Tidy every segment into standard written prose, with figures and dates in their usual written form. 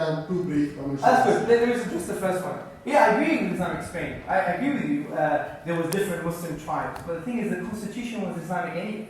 have two brief comments. That's good. Let me just the first one. Yeah, I agree with Islamic Spain. I agree with you. There was different Muslim tribes, but the thing is, the constitution was Islamic anyway.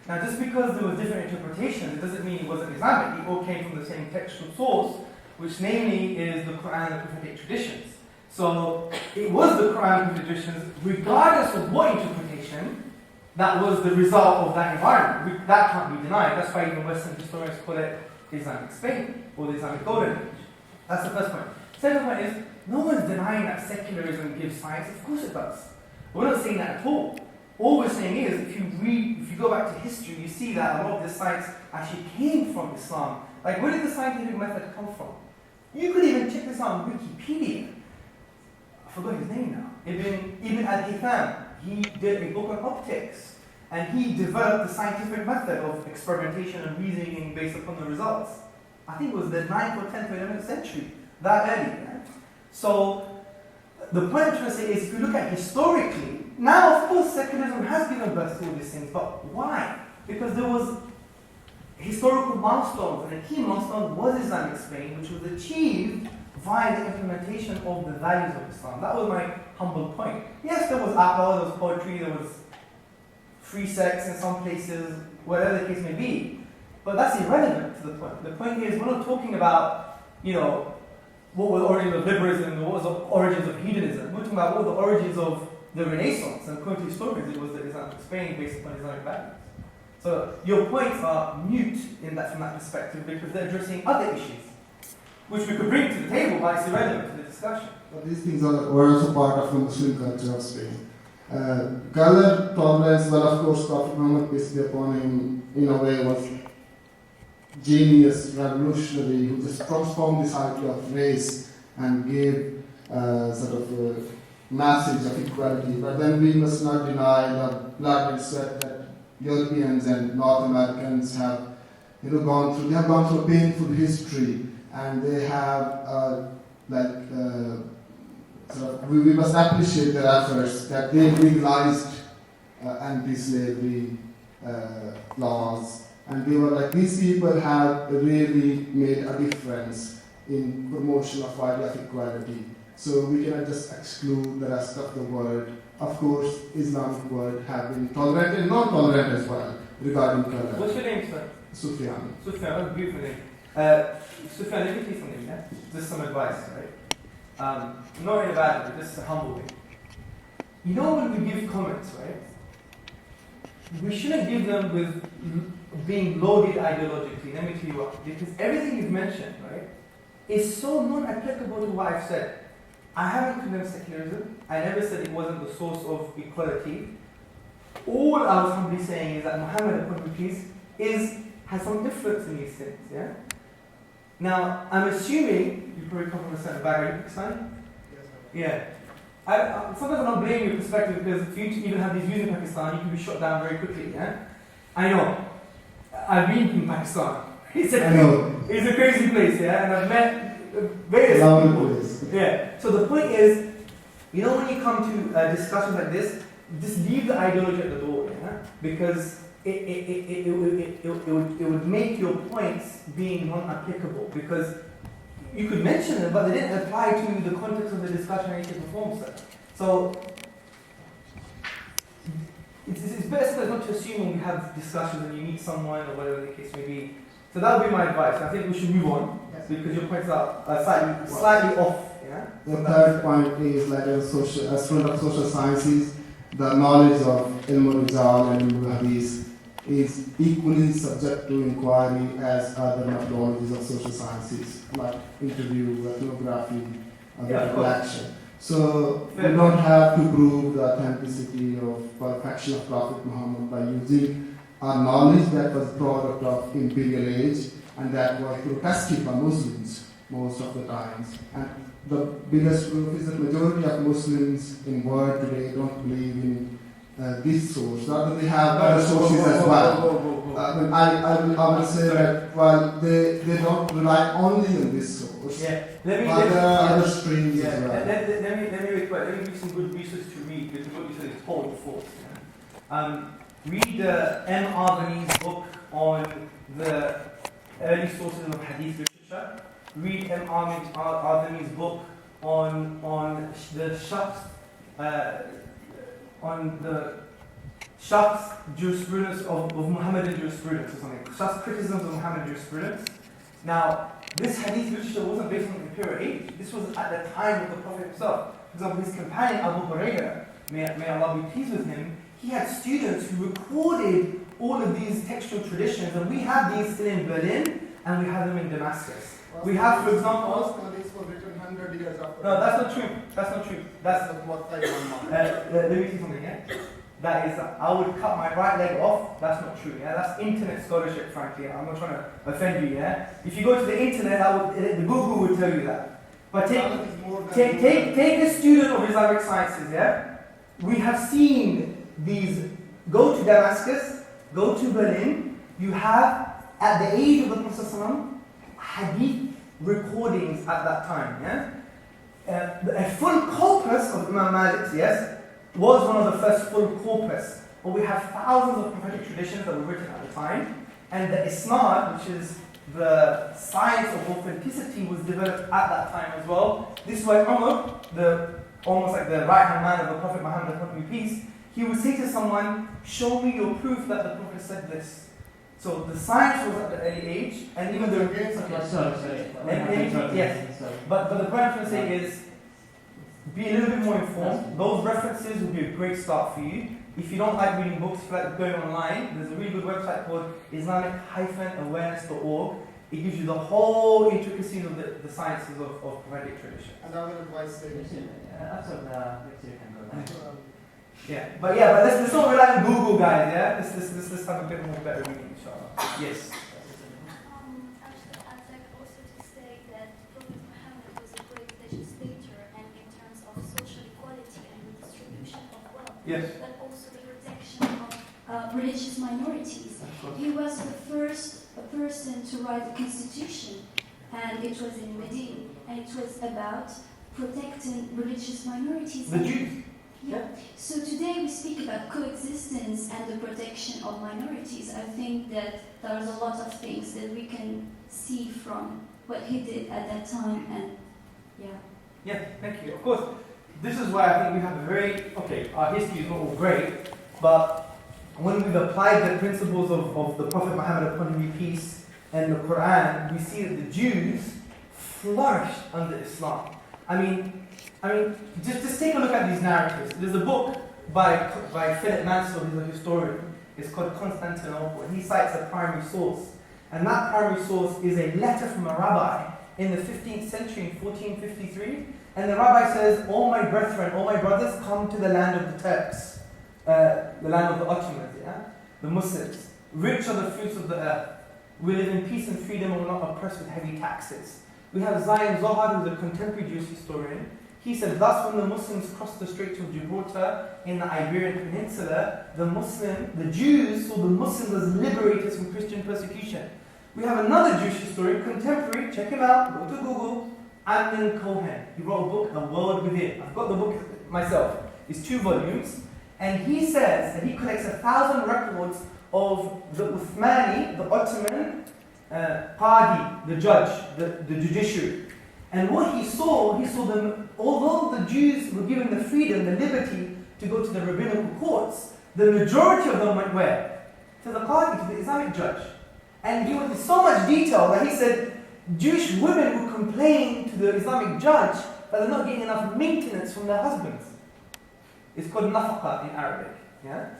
Now, just because there was different interpretations, it doesn't mean it wasn't Islamic. It all came from the same textual source, which namely is the Quran and the prophetic traditions. So it was the Quran and the traditions, regardless of what interpretation, that was the result of that environment. That can't be denied. That's why even Western historians call it Islamic Spain or the Islamic Golden Age. That's the first point. Second point is, no one's denying that secularism gives science. Of course it does. We're not saying that at all. All we're saying is, if you go back to history, you see that a lot of this science actually came from Islam. Like, where did the scientific method come from? You could even check this out on Wikipedia. I forgot his name now. Ibn al-Haytham. He did a book on optics, and he developed the scientific method of experimentation and reasoning based upon the results. I think it was the 9th or 10th or 11th century, that early. Yeah? So, the point I'm trying to say is, if you look at historically, now of course secularism has given birth to all these things, but why? Because there was historical milestones, and a key milestone was Islamic Spain, which was achieved via the implementation of the values of Islam. That was my humble point. Yes, there was aqwa, there was poetry, there was free sex in some places, whatever the case may be. But that's irrelevant to the point. The point here is, we're not talking about, what were the origins of liberalism, what was the origins of hedonism. We're talking about what were the origins of the Renaissance. And according to historians, it was the Islamic Spain based upon Islamic values. So your points are mute from that perspective, because they're addressing other issues, which we could bring to the table, but it's irrelevant to the discussion. But these things were also part of the Muslim culture of Spain. Color tolerance, well, of course, Prophet Muhammad, peace be upon him, in a way was genius, revolutionary, who just transformed this idea of race and gave sort of a message of equality. But then we must not deny the blood and sweat that Europeans and North Americans have gone through. They have gone through a painful history, and they have we must appreciate their efforts that they legalized anti-slavery laws, and they were like, these people have really made a difference in promotion of idea of equality. So we cannot just exclude the rest of the world. Of course, Islamic world have been tolerant and non-tolerant as well regarding color. What's your name, sir? Sufyan. Sufyan, that's a beautiful name. Sufyan, let me tell you something, yeah? Just some advice, right? Not in a bad way, just a humble way. When we give comments, right? We shouldn't give them with being loaded ideologically. Let me tell you why. Because everything you've mentioned, right, is so non-applicable to what I've said. I haven't condemned secularism. I never said it wasn't the source of equality. All I was humbly saying is that Mohammed, upon peace, has some difference in these things, yeah? Now, I'm assuming you probably come from a certain background. Pakistani? Yes. Yeah. Sometimes I'm not blaming your perspective, because if you even have these views in Pakistan, you can be shot down very quickly, yeah? I know. I've been in Pakistan. It's a crazy place, yeah? And I've met various people. Yeah. So the point is, when you come to discussions like this, just leave the ideology at the door, yeah? Because it would make your points being non-applicable, because you could mention them, but they didn't apply to the context of the discussion in any shape or form, sir. So it's best not to assume when we have discussions and you meet someone or whatever the case may be. So that would be my advice. I think we should move on, because your points are slightly off. Yeah? The third point is, like a student of social sciences, the knowledge of ilm al-rijal and ilm al-hadith is equally subject to inquiry as other methodologies of social sciences, like interview, ethnography, reflection. So we don't have to prove the authenticity of perfection of Prophet Muhammad by using our knowledge that was product of imperial age, and that was protested by Muslims most of the times. And the biggest proof is that majority of Muslims in world today don't believe in this source. Not that they have other sources as well. I will say that while they don't rely only on this source, but there are other streams as well. Let me give you some good research to read, because what you said is total false. Yeah? Read M. Arbany's book on the early sources of hadith literature. read Azami's book on the Shakhs jurisprudence of Mohammedan jurisprudence or something. Shakhs criticisms of Mohammedan jurisprudence. Now, this hadith literature wasn't based on the imperial age. This was at the time of the Prophet himself. For example, his companion Abu Hurairah, may Allah be pleased with him, he had students who recorded all of these textual traditions, and we have these still in Berlin, and we have them in Damascus. We have, for example, Studies were written 100 years after. no, that's not true. That's not true. That's what I want. let me see something. Yeah, that is. I would cut my right leg off. That's not true. Yeah, that's internet scholarship. Frankly, I'm not trying to offend you. Yeah, if you go to the internet, the Google would tell you that. But take a student of Islamic sciences. Yeah, we have seen these. Go to Damascus. Go to Berlin. You have at the age of the Prophet ﷺ, hadith recordings at that time, yeah? A full corpus of Imam Malik's, yes, was one of the first full corpus. But we have thousands of prophetic traditions that were written at the time, and the Isnad, which is the science of authenticity, was developed at that time as well. This is why Umar, almost like the right-hand man of the Prophet Muhammad, upon peace, he would say to someone, show me your proof that the Prophet said this. So the science was at the early age, and even the yes. But the point I'm trying to say is, be a little bit more informed. Those references will be a great start for you. If you don't like reading books, if you like going online, there's a really good website called Islamic-awareness.org. It gives you the whole intricacies of the sciences of prophetic tradition. And I would advise saying, yeah, but let's not rely on Google, guys. Yeah, let's have a bit more better reading, inshallah. Yes. Actually, I'd like also to say that Prophet Muhammad was a great legislator, and in terms of social equality and the distribution of wealth, Yes. but also the protection of religious minorities. He was the first person to write the constitution, and it was in Medina, and it was about protecting religious minorities. The Jews. Yeah. So today we speak about coexistence and the protection of minorities. I think that there's a lot of things that we can see from what he did at that time, and Yeah, thank you. Of course, this is why I think we have our history is not all great, but when we've applied the principles of the Prophet Muhammad upon him be peace and the Quran, we see that the Jews flourished under Islam. I mean, just take a look at these narratives. There's a book by Philip Mansell, who's a historian. It's called Constantinople. He cites a primary source. And that primary source is a letter from a rabbi in the 15th century, in 1453. And the rabbi says, "All my brethren, all my brothers, come to the land of the Turks, the land of the Ottomans, the Muslims. Rich are the fruits of the earth. We live in peace and freedom and we're not oppressed with heavy taxes." We have Zion Zohar, who's a contemporary Jewish historian. He said, thus when the Muslims crossed the Strait of Gibraltar in the Iberian Peninsula, the Jews saw the Muslims as liberators from Christian persecution. We have another Jewish historian, contemporary, check him out, go to Google, Amnon Cohen. He wrote a book, The World Within. I've got the book myself. It's 2 volumes. And he says that he collects 1,000 records of the Uthmani, the Ottoman, Qadi, the judge, the judiciary. And what he saw them, although the Jews were given the freedom, the liberty to go to the rabbinical courts, the majority of them went where? To the Qadi, to the Islamic judge. And he went into so much detail that he said Jewish women would complain to the Islamic judge that they're not getting enough maintenance from their husbands. It's called nafaqa in Arabic. Yeah?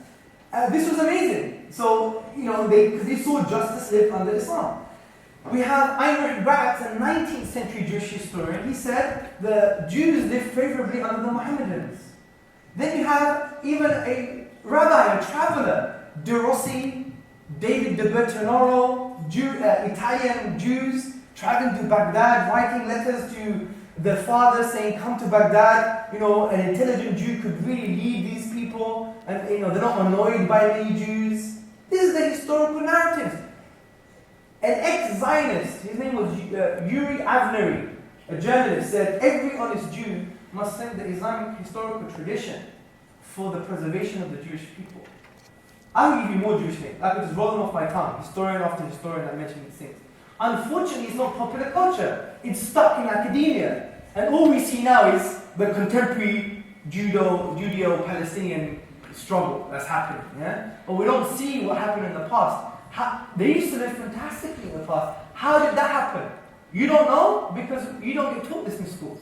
This was amazing. So, because they saw justice lived under Islam. We have Heinrich Batz, a 19th century Jewish historian. He said the Jews lived favorably under the Mohammedans. Then you have even a rabbi, a traveler, De Rossi, David de Bertonoro, Italian Jews traveling to Baghdad, writing letters to their father saying, come to Baghdad. An intelligent Jew could really lead these people, and they're not annoyed by many Jews. This is the historical narrative. An ex-Zionist, his name was Yuri Avnery, a journalist, said every honest Jew must send the Islamic historical tradition for the preservation of the Jewish people. I'll give you more Jewish names. I could just roll them off my tongue, historian after historian that mentioned these things. Unfortunately, it's not popular culture. It's stuck in academia. And all we see now is the contemporary Judeo-Palestinian struggle that's happening. Yeah? But we don't see what happened in the past. They used to live fantastically in the past. How did that happen? You don't know because you don't get taught this in schools.